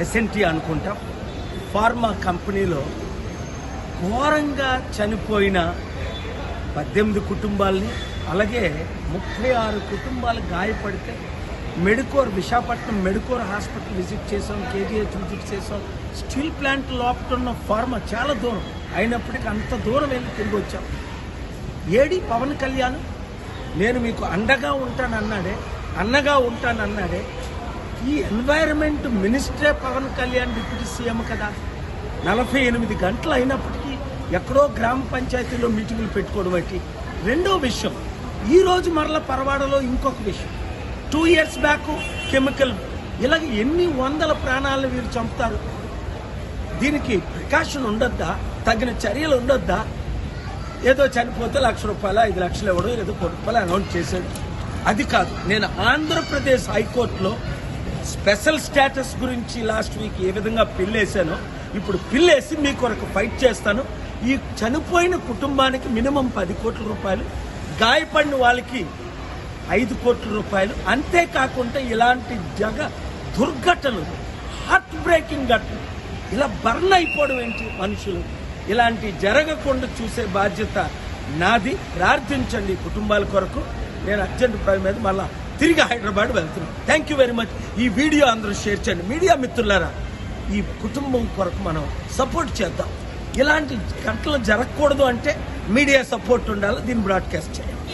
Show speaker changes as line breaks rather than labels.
ఎసెంటియా అనుకుంటాం ఫార్మా కంపెనీలో ఘోరంగా చనిపోయిన 18 కుటుంబాలని, అలాగే 36 కుటుంబాలు గాయపడితే విశాఖపట్నం మెడికోర్ హాస్పిటల్ విజిట్ చేసాం, కేజీహెచ్ విజిట్ చేసాం. స్టీల్ ప్లాంట్ లోపల ఉన్న ఫార్మా చాలా దూరం అయినప్పటికీ అంత దూరం వెళ్ళి తిరిగి వచ్చాం. ఏడి పవన్ కళ్యాణ్ నేను మీకు అన్నగా ఉంటానన్నాడే. ఈ ఎన్వైరన్మెంట్ మినిస్టరే పవన్ కళ్యాణ్ డిప్యూటీ సీఎం కదా. 48 గంటలు అయినప్పటికీ ఎక్కడో గ్రామ పంచాయతీలో మీటింగులు పెట్టుకోవడం బట్టి. రెండో విషయం, ఈరోజు మరల పరవాడలో ఇంకొక విషయం, 2 years బ్యాక్ కెమికల్, ఇలాగ ఎన్ని వందల ప్రాణాలను వీరు చంపుతారు. దీనికి ప్రికాషన్ ఉండొద్దా? తగిన చర్యలు ఉండొద్దా? ఏదో చనిపోతే ₹1,00,000 5 లక్షలు ఇవ్వడం, ఏదో ₹1,00,000 అనౌన్స్ చేశాడు. అది కాదు. నేను ఆంధ్రప్రదేశ్ హైకోర్టులో స్పెషల్ స్టేటస్ గురించి లాస్ట్ వీక్ ఏ విధంగా పిల్లేసానో ఇప్పుడు పిల్లేసి మీ కొరకు ఫైట్ చేస్తాను. ఈ చనిపోయిన కుటుంబానికి మినిమం ₹10 కోట్ల, గాయపడిన వాళ్ళకి ₹5 కోట్ల. అంతేకాకుండా ఇలాంటి దుర్ఘటనలు, హార్ట్ బ్రేకింగ్ ఘటన, ఇలా బర్న్ అయిపోవడం ఏంటి మనుషులు? ఇలాంటి జరగకుండా చూసే బాధ్యత నాది. ప్రార్థించండి ఈ కుటుంబాల కొరకు. నేను అర్జెంట్ పని మీద మళ్ళా తిరిగి హైదరాబాద్ వెళ్తున్నాను. Thank you very much. ఈ వీడియో అందరూ షేర్ చేయండి. మీడియా మిత్రులారా, ఈ కుటుంబం కొరకు మనం సపోర్ట్ చేద్దాం. ఇలాంటి ఘటనలు జరగకూడదు అంటే మీడియా సపోర్ట్ ఉండాలి. దీన్ని బ్రాడ్కాస్ట్ చేయాలి.